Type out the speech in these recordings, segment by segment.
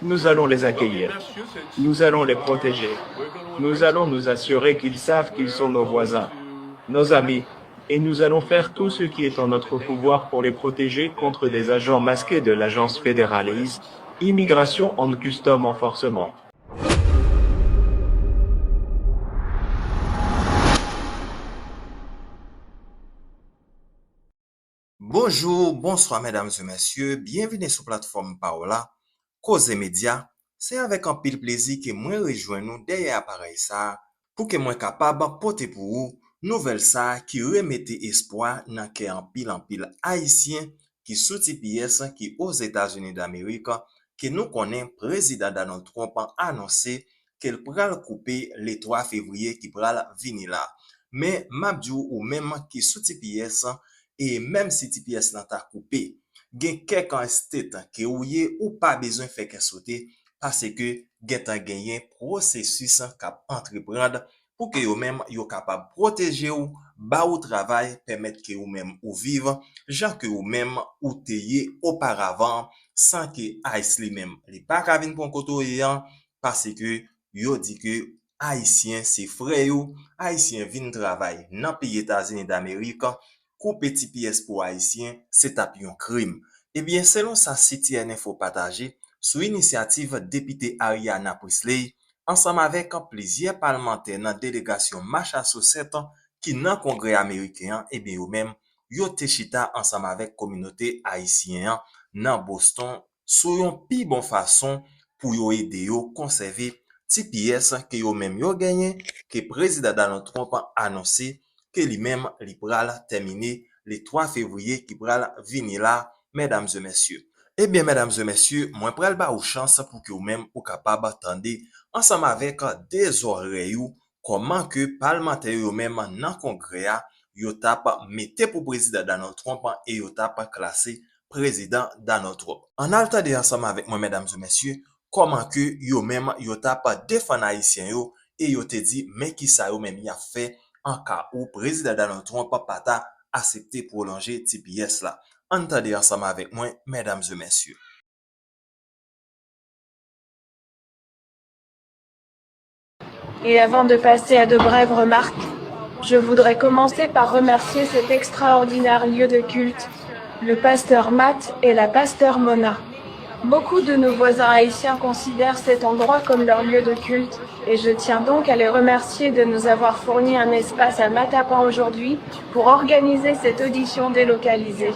Nous allons les accueillir. Nous allons les protéger. Nous allons nous assurer qu'ils savent qu'ils sont nos voisins, nos amis, et nous allons faire tout ce qui est en notre pouvoir pour les protéger contre des agents masqués de l'Agence fédérale Immigration and Custom Enforcement. Bonjour, bonsoir mesdames et messieurs, bienvenue sur plateforme Paola, Cause Média. C'est avec un pile plaisir que moi rejoins nous derrière appareil ça pour que moi capable porter pour vous nouvelle ça qui remette espoir dans que en pile haïtien qui sous TPS qui aux États-Unis d'Amérique que nous connaît président Donald Trump a annoncé qu'elle pral couper le 3 février qui pral venir là. Mais mabdou ou même qui sous TPS et même si TPS nan ta coupé, gen quelques state que ou pas besoin faire qu'un sauter parce que gen ta gagné processus k'ap entreprendre pour que yo même yo capable protéger ou ba ou travail permettre que ou même ou vivre genre que ou même ou teye auparavant sans que Haïti li même li pas ka vinn pour koto yan parce que yo dit que haïtien c'est frère yo haïtien vinn travail dans pays États-Unis d'Amérique couper TPS pour haïtien c'est tapis un crime. Eh bien, selon sa CTN Info partagée, sous initiative député Ariana Priestley, ensemble avec plusieurs parlementaires dans la délégation Massachusetts qui dans le Congrès américain, eh bien, ou même, yo te chita ensemble avec communauté haïtienne dans Boston, sous une pi bonne façon pour yo aider yo conserver TPS que yo même yo gagné, que président Donald Trump a annoncé que lui-même li pral terminer le 3 février qui pral venir là, mesdames et messieurs. Eh bien, mesdames et messieurs, moi pral ba ou chance pour que vous même ou capable attendre ensemble avec des oreilles comment que parlementaires yo même dans congrès yo tap mette pour président Donald Trump et yo tap classé président Donald Trump. En attendant ensemble avec moi, mesdames et messieurs, comment que yo même yo tap défendre haïtien yo et yo te dit mais qui ça yo même y a fait en cas où président Donald Trump pas ta accepté prolonger TPS là. Entendez ensemble avec moi, mesdames et messieurs. Et avant de passer à de brèves remarques, je voudrais commencer par remercier cet extraordinaire lieu de culte, le pasteur Matt et la pasteur Mona. Beaucoup de nos voisins haïtiens considèrent cet endroit comme leur lieu de culte, et je tiens donc à les remercier de nous avoir fourni un espace à Matapan aujourd'hui pour organiser cette audition délocalisée.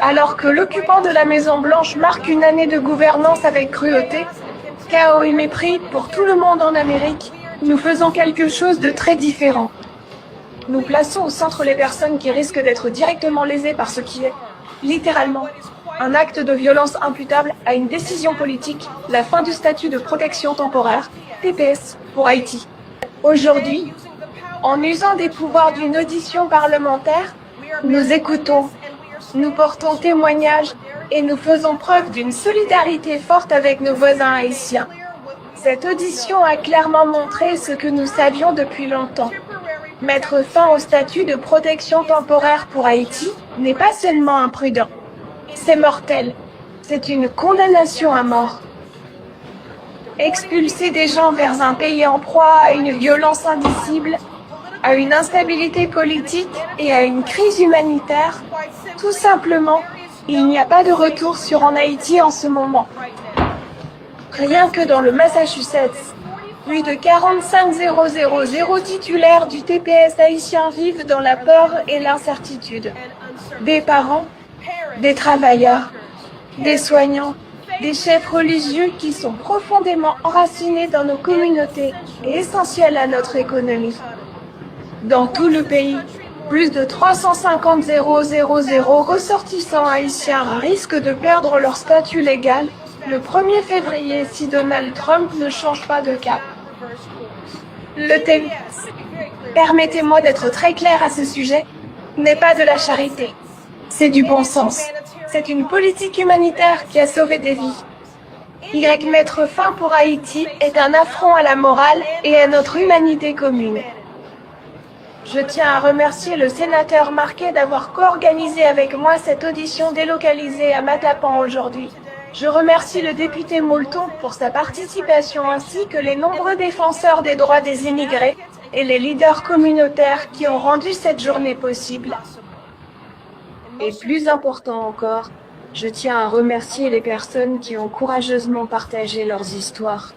Alors que l'occupant de la Maison Blanche marque une année de gouvernance avec cruauté, chaos et mépris pour tout le monde en Amérique, nous faisons quelque chose de très différent. Nous plaçons au centre les personnes qui risquent d'être directement lésées par ce qui est, littéralement, un acte de violence imputable à une décision politique, la fin du statut de protection temporaire, TPS, pour Haïti. Aujourd'hui, en usant des pouvoirs d'une audition parlementaire, nous écoutons, nous portons témoignage et nous faisons preuve d'une solidarité forte avec nos voisins haïtiens. Cette audition a clairement montré ce que nous savions depuis longtemps. Mettre fin au statut de protection temporaire pour Haïti n'est pas seulement imprudent. C'est mortel. C'est une condamnation à mort. Expulser des gens vers un pays en proie à une violence indicible, à une instabilité politique et à une crise humanitaire, tout simplement, il n'y a pas de retour sur en Haïti en ce moment. Rien que dans le Massachusetts, plus de 45 000 titulaires du TPS haïtien vivent dans la peur et l'incertitude. Des parents, des travailleurs, des soignants, des chefs religieux qui sont profondément enracinés dans nos communautés et essentiels à notre économie. Dans tout le pays, plus de 350 000 ressortissants haïtiens risquent de perdre leur statut légal le 1er février si Donald Trump ne change pas de cap. Le TPS, permettez-moi d'être très clair à ce sujet, n'est pas de la charité. C'est du bon sens. C'est une politique humanitaire qui a sauvé des vies. Mettre fin pour Haïti est un affront à la morale et à notre humanité commune. Je tiens à remercier le sénateur Marquet d'avoir co-organisé avec moi cette audition délocalisée à Matapan aujourd'hui. Je remercie le député Moulton pour sa participation ainsi que les nombreux défenseurs des droits des immigrés et les leaders communautaires qui ont rendu cette journée possible. Et plus important encore, je tiens à remercier les personnes qui ont courageusement partagé leurs histoires.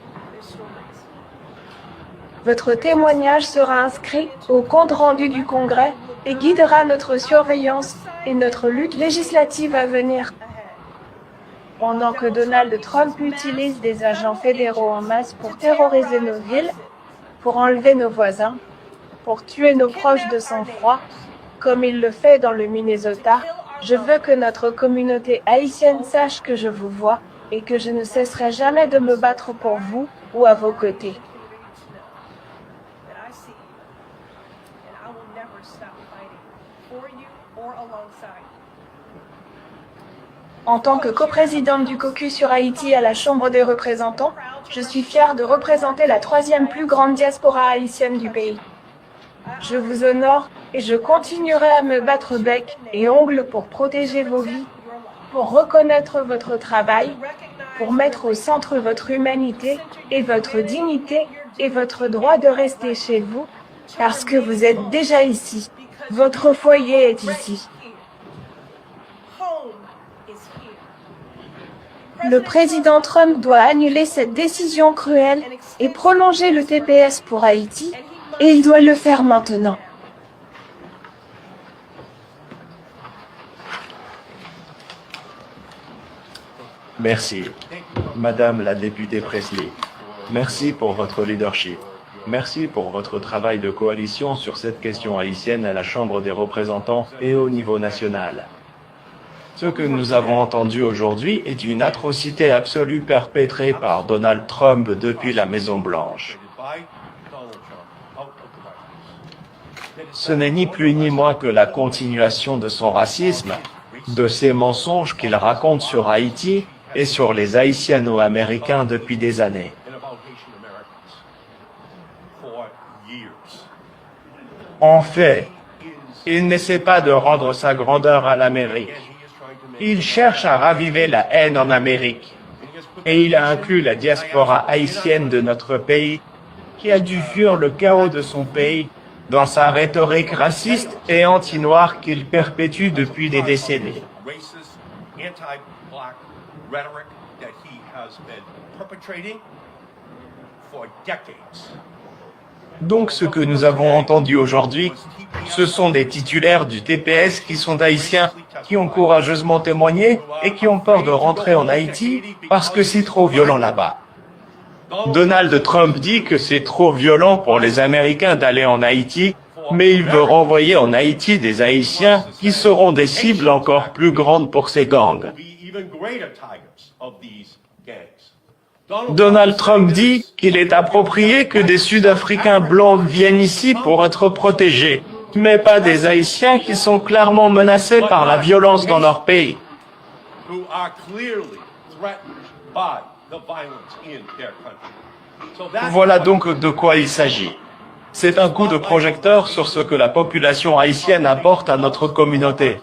Votre témoignage sera inscrit au compte rendu du Congrès et guidera notre surveillance et notre lutte législative à venir. Pendant que Donald Trump utilise des agents fédéraux en masse pour terroriser nos villes, pour enlever nos voisins, pour tuer nos proches de sang-froid, comme il le fait dans le Minnesota, je veux que notre communauté haïtienne sache que je vous vois et que je ne cesserai jamais de me battre pour vous ou à vos côtés. En tant que coprésidente du caucus sur Haïti à la Chambre des représentants, je suis fière de représenter la 3e plus grande diaspora haïtienne du pays. Je vous honore et je continuerai à me battre bec et ongles pour protéger vos vies, pour reconnaître votre travail, pour mettre au centre votre humanité et votre dignité et votre droit de rester chez vous, parce que vous êtes déjà ici. Votre foyer est ici. Le président Trump doit annuler cette décision cruelle et prolonger le TPS pour Haïti, et il doit le faire maintenant. Merci, Madame la députée Presley. Merci pour votre leadership. Merci pour votre travail de coalition sur cette question haïtienne à la Chambre des représentants et au niveau national. Ce que nous avons entendu aujourd'hui est une atrocité absolue perpétrée par Donald Trump depuis la Maison-Blanche. Ce n'est ni plus ni moins que la continuation de son racisme, de ses mensonges qu'il raconte sur Haïti et sur les Haïtiano-Américains depuis des années. En fait, il n'essaie pas de rendre sa grandeur à l'Amérique. Il cherche à raviver la haine en Amérique. Et il a inclus la diaspora haïtienne de notre pays, qui a dû fuir le chaos de son pays dans sa rhétorique raciste et anti-noire qu'il perpétue depuis des décennies. Donc ce que nous avons entendu aujourd'hui, ce sont des titulaires du TPS qui sont haïtiens, qui ont courageusement témoigné et qui ont peur de rentrer en Haïti parce que c'est trop violent là-bas. Donald Trump dit que c'est trop violent pour les Américains d'aller en Haïti, mais il veut renvoyer en Haïti des Haïtiens qui seront des cibles encore plus grandes pour ces gangs. Donald Trump dit qu'il est approprié que des Sud-Africains blancs viennent ici pour être protégés, mais pas des Haïtiens qui sont clairement menacés par la violence dans leur pays. Voilà donc de quoi il s'agit. C'est un coup de projecteur sur ce que la population haïtienne apporte à notre communauté,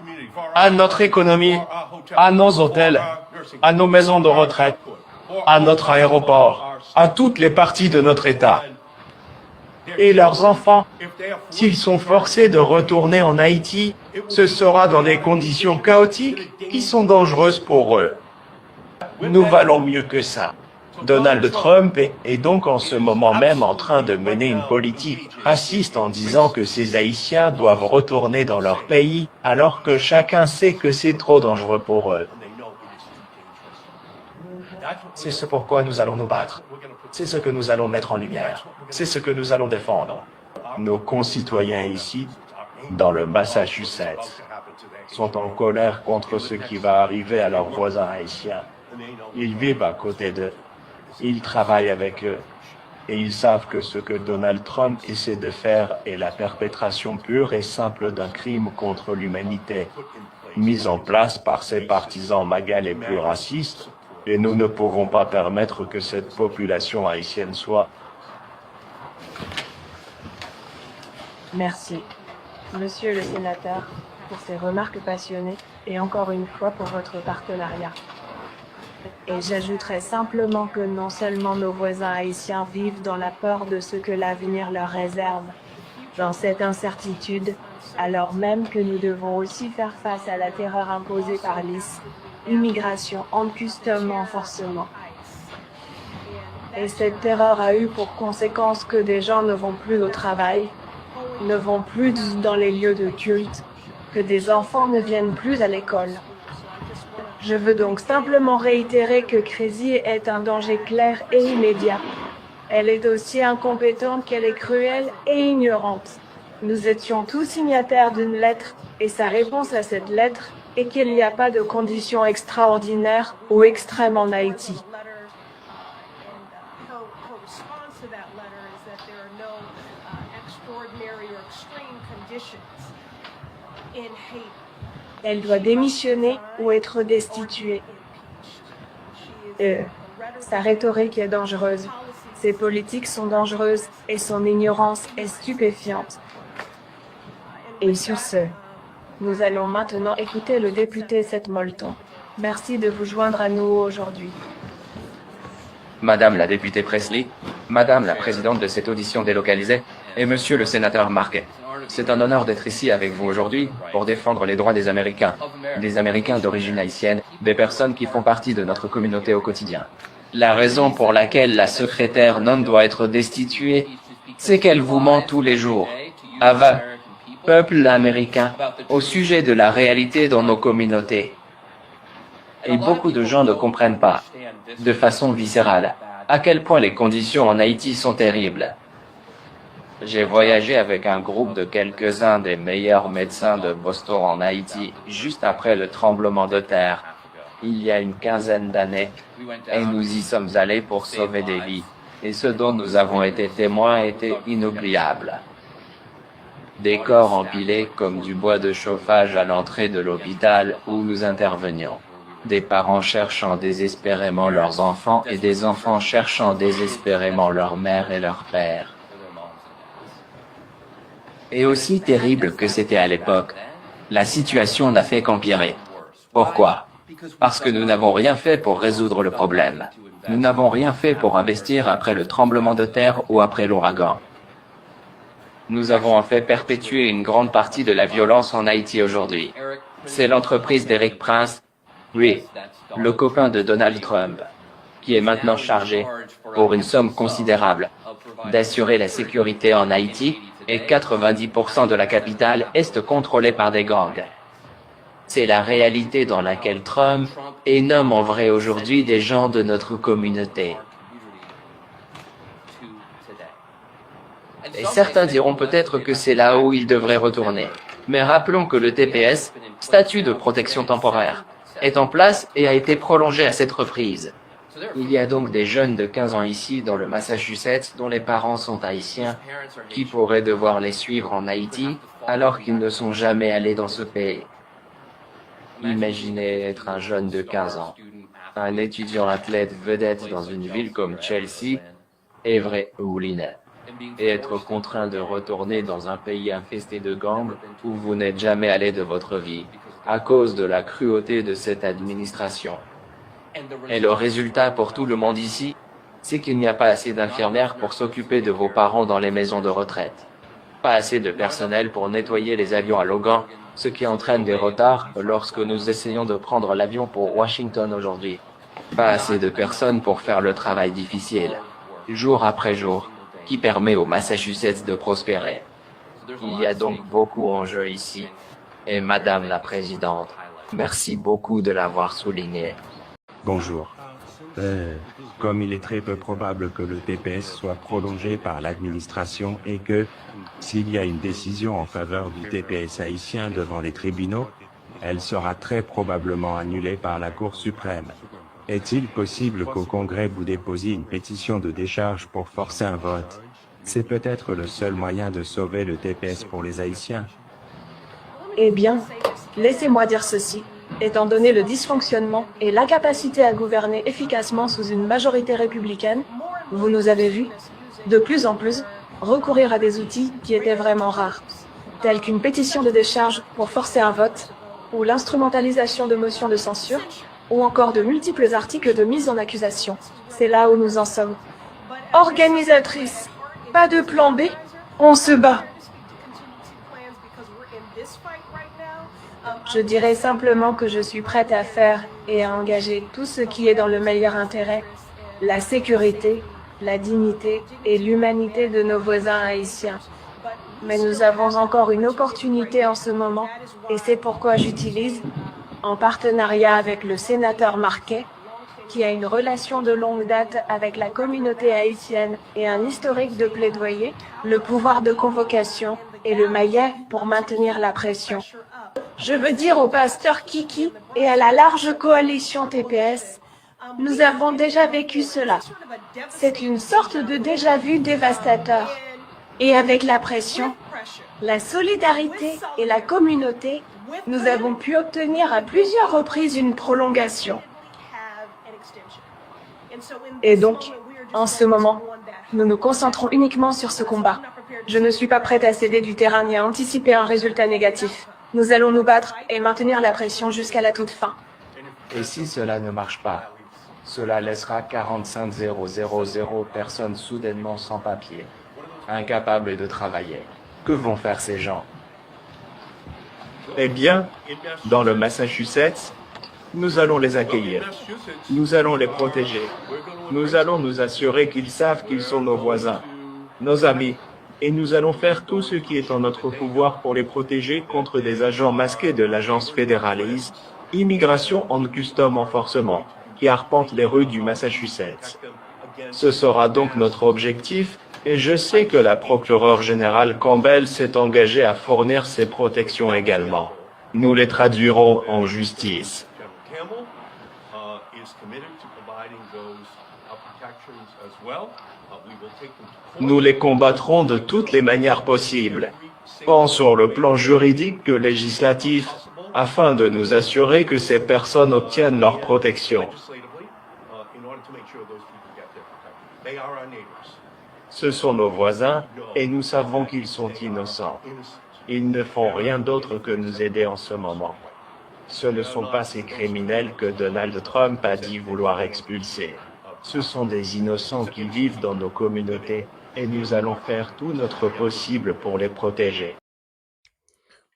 à notre économie, à nos hôtels, à nos maisons de retraite, à notre aéroport, à toutes les parties de notre État. Et leurs enfants, s'ils sont forcés de retourner en Haïti, ce sera dans des conditions chaotiques qui sont dangereuses pour eux. Nous valons mieux que ça. Donald Trump est donc en ce moment même en train de mener une politique raciste en disant que ces Haïtiens doivent retourner dans leur pays, alors que chacun sait que c'est trop dangereux pour eux. C'est ce pourquoi nous allons nous battre. C'est ce que nous allons mettre en lumière. C'est ce que nous allons défendre. Nos concitoyens ici, dans le Massachusetts, sont en colère contre ce qui va arriver à leurs voisins haïtiens. Ils vivent à côté d'eux. Ils travaillent avec eux. Et ils savent que ce que Donald Trump essaie de faire est la perpétration pure et simple d'un crime contre l'humanité, mis en place par ses partisans MAGA les plus racistes, et nous ne pourrons pas permettre que cette population haïtienne soit. Merci, Monsieur le Sénateur, pour ces remarques passionnées et encore une fois pour votre partenariat. Et j'ajouterai simplement que non seulement nos voisins haïtiens vivent dans la peur de ce que l'avenir leur réserve, dans cette incertitude, alors même que nous devons aussi faire face à la terreur imposée par l'IS, immigration en custom enforcement. Et cette terreur a eu pour conséquence que des gens ne vont plus au travail, ne vont plus dans les lieux de culte, que des enfants ne viennent plus à l'école. Je veux donc simplement réitérer que Crazy est un danger clair et immédiat. Elle est aussi incompétente qu'elle est cruelle et ignorante. Nous étions tous signataires d'une lettre, et sa réponse à cette lettre est qu'il n'y a pas de conditions extraordinaires ou extrêmes en Haïti. Elle doit démissionner ou être destituée. Sa rhétorique est dangereuse. Ses politiques sont dangereuses et son ignorance est stupéfiante. Et sur ce, nous allons maintenant écouter le député Seth Moulton. Merci de vous joindre à nous aujourd'hui. Madame la députée Presley, Madame la présidente de cette audition délocalisée, et Monsieur le sénateur Marquet. C'est un honneur d'être ici avec vous aujourd'hui pour défendre les droits des Américains d'origine haïtienne, des personnes qui font partie de notre communauté au quotidien. La raison pour laquelle la secrétaire Nunn doit être destituée, c'est qu'elle vous ment tous les jours. Ava, peuple américain, au sujet de la réalité dans nos communautés. Et beaucoup de gens ne comprennent pas, de façon viscérale, à quel point les conditions en Haïti sont terribles. J'ai voyagé avec un groupe de quelques-uns des meilleurs médecins de Boston en Haïti juste après le tremblement de terre, il y a une quinzaine d'années, et nous y sommes allés pour sauver des vies, et ce dont nous avons été témoins était inoubliable. Des corps empilés comme du bois de chauffage à l'entrée de l'hôpital où nous intervenions. Des parents cherchant désespérément leurs enfants et des enfants cherchant désespérément leur mère et leur père. Et aussi terrible que c'était à l'époque, la situation n'a fait qu'empirer. Pourquoi? Parce que nous n'avons rien fait pour résoudre le problème. Nous n'avons rien fait pour investir après le tremblement de terre ou après l'ouragan. Nous avons en fait perpétué une grande partie de la violence en Haïti aujourd'hui. C'est l'entreprise d'Eric Prince, oui, le copain de Donald Trump, qui est maintenant chargé, pour une somme considérable, d'assurer la sécurité en Haïti, et 90% de la capitale est contrôlée par des gangs. C'est la réalité dans laquelle Trump nomme en vrai aujourd'hui des gens de notre communauté. Et certains diront peut-être que c'est là où il devrait retourner. Mais rappelons que le TPS, statut de protection temporaire, est en place et a été prolongé à cette reprise. Il y a donc des jeunes de 15 ans ici, dans le Massachusetts, dont les parents sont haïtiens, qui pourraient devoir les suivre en Haïti, alors qu'ils ne sont jamais allés dans ce pays. Imaginez être un jeune de 15 ans, un étudiant athlète vedette dans une ville comme Chelsea, Évry ou Lynette, et être contraint de retourner dans un pays infesté de gangs où vous n'êtes jamais allé de votre vie, à cause de la cruauté de cette administration. Et le résultat pour tout le monde ici, c'est qu'il n'y a pas assez d'infirmières pour s'occuper de vos parents dans les maisons de retraite. Pas assez de personnel pour nettoyer les avions à Logan, ce qui entraîne des retards lorsque nous essayons de prendre l'avion pour Washington aujourd'hui. Pas assez de personnes pour faire le travail difficile, jour après jour, qui permet au Massachusetts de prospérer. Il y a donc beaucoup en jeu ici. Et Madame la Présidente, merci beaucoup de l'avoir souligné. Bonjour. Comme il est très peu probable que le TPS soit prolongé par l'administration et que, s'il y a une décision en faveur du TPS haïtien devant les tribunaux, elle sera très probablement annulée par la Cour suprême. Est-il possible qu'au Congrès vous déposiez une pétition de décharge pour forcer un vote? C'est peut-être le seul moyen de sauver le TPS pour les Haïtiens. Eh bien, laissez-moi dire ceci. Étant donné le dysfonctionnement et l'incapacité à gouverner efficacement sous une majorité républicaine, vous nous avez vus, de plus en plus, recourir à des outils qui étaient vraiment rares, tels qu'une pétition de décharge pour forcer un vote, ou l'instrumentalisation de motions de censure, ou encore de multiples articles de mise en accusation. C'est là où nous en sommes. Organisatrice, pas de plan B, on se bat. Je dirais simplement que je suis prête à faire et à engager tout ce qui est dans le meilleur intérêt, la sécurité, la dignité et l'humanité de nos voisins haïtiens. Mais nous avons encore une opportunité en ce moment, et c'est pourquoi j'utilise, en partenariat avec le sénateur Marquet, qui a une relation de longue date avec la communauté haïtienne et un historique de plaidoyer, le pouvoir de convocation et le maillet pour maintenir la pression. Je veux dire au pasteur Kiki et à la large coalition TPS, nous avons déjà vécu cela. C'est une sorte de déjà-vu dévastateur. Et avec la pression, la solidarité et la communauté, nous avons pu obtenir à plusieurs reprises une prolongation. Et donc, en ce moment, nous nous concentrons uniquement sur ce combat. Je ne suis pas prête à céder du terrain ni à anticiper un résultat négatif. Nous allons nous battre et maintenir la pression jusqu'à la toute fin. Et si cela ne marche pas, cela laissera 45 000 personnes soudainement sans papier, incapables de travailler. Que vont faire ces gens? Eh bien, dans le Massachusetts, nous allons les accueillir. Nous allons les protéger. Nous allons nous assurer qu'ils savent qu'ils sont nos voisins, nos amis, et nous allons faire tout ce qui est en notre pouvoir pour les protéger contre des agents masqués de l'agence fédérale Immigration and Custom Enforcement, qui arpentent les rues du Massachusetts. Ce sera donc notre objectif, et je sais que la procureure générale Campbell s'est engagée à fournir ces protections également. Nous les traduirons en justice. Nous les combattrons de toutes les manières possibles, tant sur le plan juridique que législatif, afin de nous assurer que ces personnes obtiennent leur protection. Ce sont nos voisins, et nous savons qu'ils sont innocents. Ils ne font rien d'autre que nous aider en ce moment. Ce ne sont pas ces criminels que Donald Trump a dit vouloir expulser. Ce sont des innocents qui vivent dans nos communautés, et nous allons faire tout notre possible pour les protéger.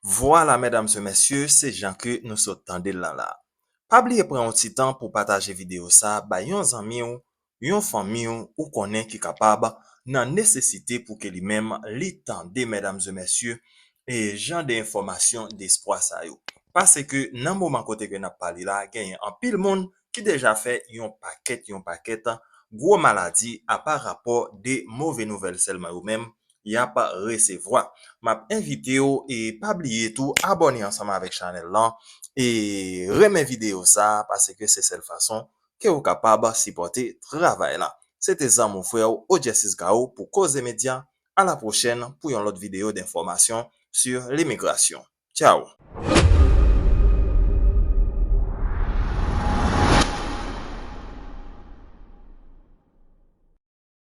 Voilà, mesdames et messieurs, c'est gens que nous sommes là. Pas oublier prendre un petit temps pour partager vidéo ça, ba yon ami ou, yon famille ou connaît qui capable nan nécessité pour que lui-même li tende, mesdames et messieurs, et genre d'information d'espoir ça yo. Parce que nan moment côté que n'a parlé là, gagne en pile monde qui déjà fait yon paquet gros maladie à par rapport des mauvaises nouvelles seulement ou même y a pas recevoir. M'a invité et pas oublier tout abonner ensemble avec channel là et remettre vidéo ça parce que c'est cette façon que vous capable supporter travail là. C'était ça mon frère Ojesis Gao pour Cause Média. À la prochaine pour une autre vidéo d'information sur l'immigration. Ciao.